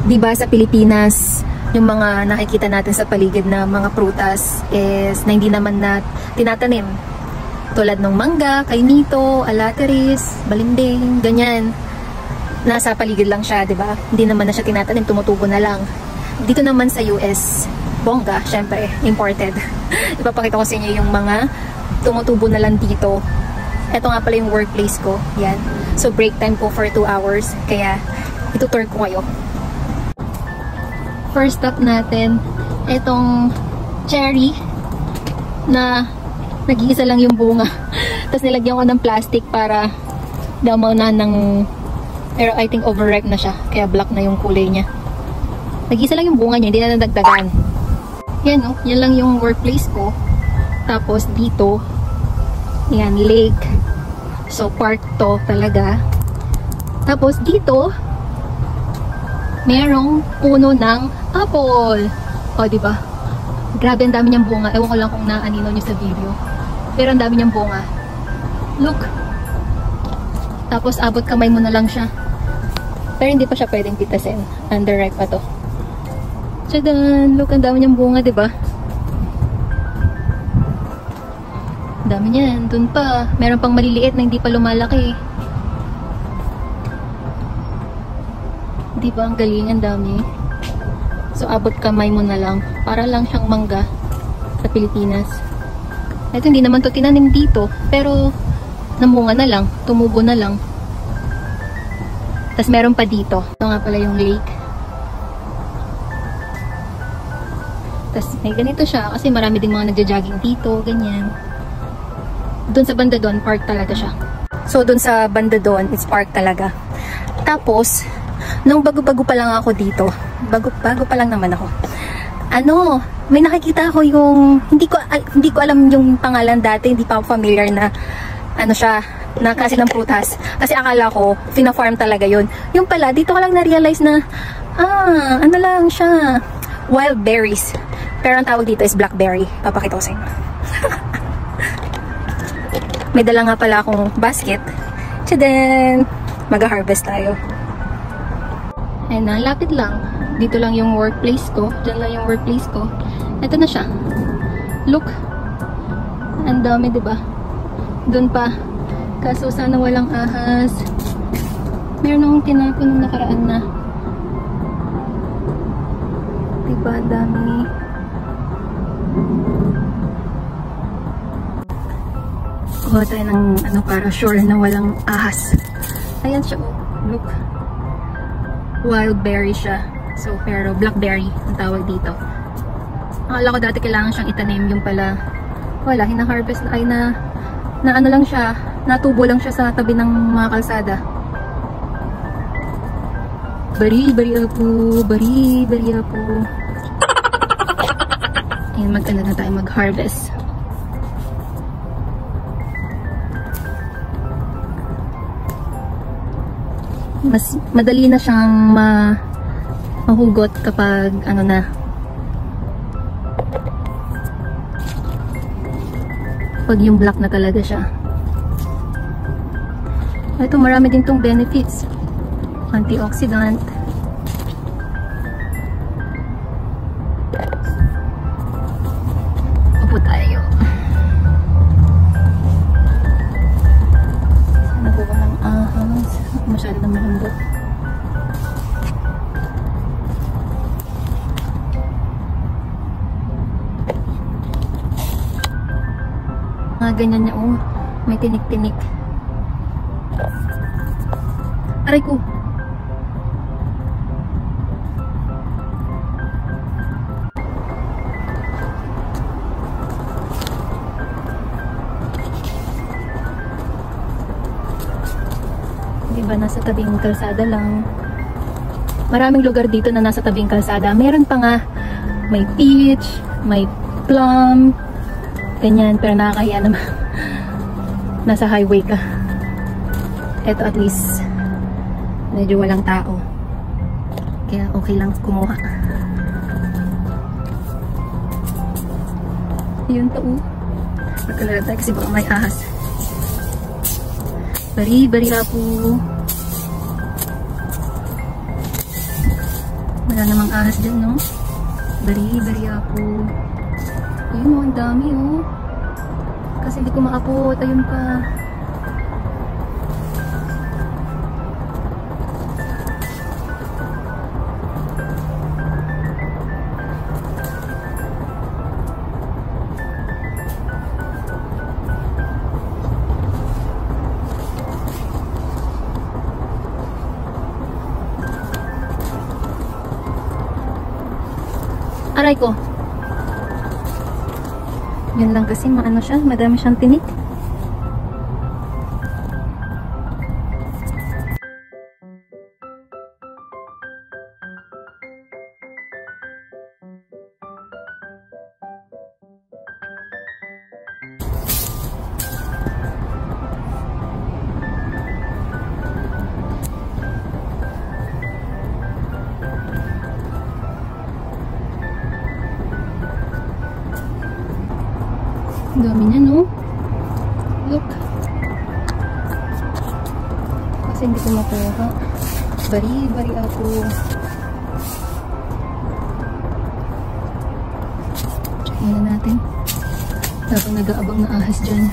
Diba sa Pilipinas, yung mga nakikita natin sa paligid na mga prutas is na hindi naman na tinatanim. Tulad ng mangga, kainito, alateris, balimbing, ganyan. Nasa paligid lang siya, diba? Hindi naman na siya tinatanim, tumutubo na lang. Dito naman sa US, bongga, syempre, imported. Ipapakita ko sa inyo yung mga tumutubo na lang dito. Ito nga pala yung workplace ko. Yan. So break time ko for 2 hours. Kaya itutour ko kayo. First stop natin, itong cherry na nag-iisa lang yung bunga. Tapos nilagyan ko ng plastic para damaw na ng, pero I think overripe na siya. Kaya black na yung kulay niya. Nag-iisa lang yung bunga niya, hindi na nadagdagan. Yan o, yan lang yung workplace ko. Tapos dito, yan, lake. So park to talaga. Tapos dito, merong puno ng apple. O, diba? Grabe, ang dami niyang bunga. Ewan ko lang kung naanino niyo sa video. Pero ang dami niyang bunga. Look. Tapos, abot kamay mo na lang siya. Pero hindi pa siya pwedeng pitasin. Underripe pa to. Tchadan! Look, ang dami niyang bunga, diba? Ang dami niyan. Dun pa. Meron pang maliliit na hindi pa lumalaki. Diba ang galing, ang dami. So abot kamay mo na lang. Para lang siyang mangga sa Pilipinas. Ito hindi naman to tinanim dito. Pero namunga na lang. Tumubo na lang. Tapos meron pa dito. Ito nga pala yung lake. Tapos may ganito siya. Kasi marami ding mga nagja-jogging dito. Ganyan. Doon sa banda doon, park talaga siya. So doon sa banda doon, it's park talaga. Tapos nung bago-bago pa lang ako dito, bago pa lang naman ako. May nakikita ako yung hindi ko alam yung pangalan dati, hindi pa ako familiar na siya, na klase ng prutas. Kasi akala ko fina-farm talaga 'yun. Yung pala dito ko lang na-realize na lang siya, wild berries. Pero ang tawag dito is blackberry. Papakita ko sa inyo. May dala nga pala akong basket. Tchadan! Mag-harvest tayo. Ayan na, lapit lang. Dito lang yung workplace ko. Diyan lang yung workplace ko. Ito na siya. Look. Ang dami, diba? Doon pa. Kaso sana walang ahas. Meron akong tinapon nung nakaraan na. Diba, ang dami. Kuha tayo ng para sure na walang ahas. Ayan siya. Look. Wild berry siya. So, pero blackberry ang tawag dito. Akala ko dati kailangan siyang itanim, yung pala wala, hina-harvest na, ay na ano lang siya, natubo lang siya sa tabi ng mga kalsada. Bari apo. Ayan, mag-ano na tayo, mag-harvest. Mas madali na siyang mahugot kapag pag yung black na talaga siya. Ito, marami din tong benefits. Antioxidant. Upo tayo. Nakuha ng ahas. Masyado na malambot. Mga ganyan niya, may tinik-tinik. Aray ko. Diba, nasa tabing kalsada lang. Maraming lugar dito na nasa tabing kalsada. Meron pa nga, may peach, may plum, ganyan, pero nakakahiya naman. Nasa highway ka. Eto, at least medyo walang tao, kaya okay lang kumuha. Yun to, magkalala tayo kasi baka may ahas. Bari apo. Wala namang ahas dyan, no? Bari ako. Ayun, oh, ang dami, oh. Kasi hindi ko maabot. Ayun pa. Aray ko. Yun lang kasi maano siya, madami siyang tinik. Ang dami niya, no? Look. Kasi hindi ko makuha. Bari ako. Check muna natin. Habang nag-aabang na ahas dyan.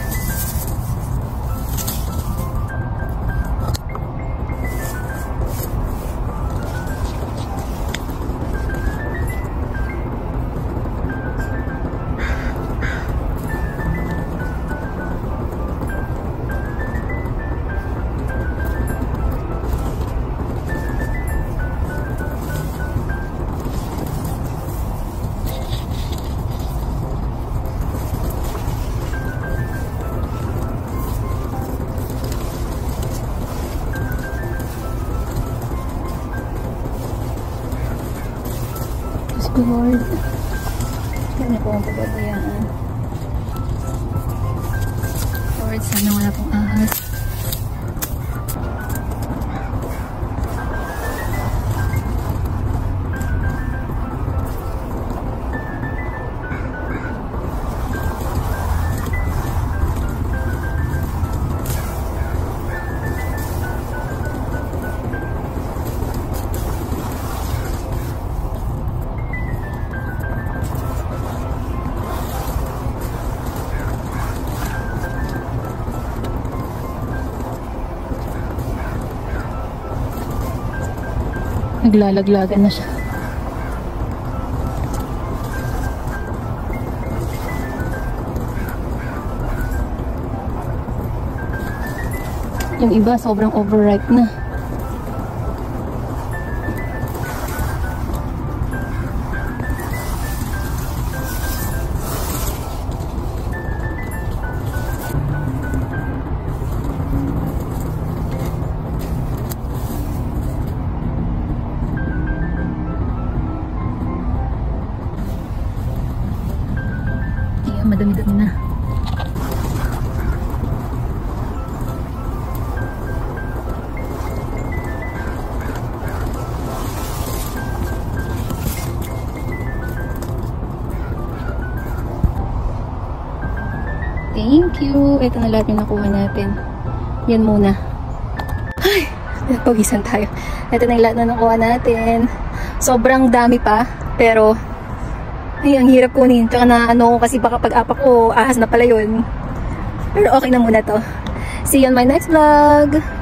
Lord, hindi po ang pababayaan. Lord, sana wala pong ahas. Naglalaglagan na siya. Yung iba sobrang overripe na. Madami-dami na. Thank you. Ito na lahat yung nakuha natin. Yan muna. Ay, nagpagisan tayo. Ito na yung lahat na nakuha natin. Sobrang dami pa, pero ay, ang hirap kunin. Tsaka na ano, kasi baka pag-apak ko, ahas na pala yun. Pero okay na muna to. See you on my next vlog!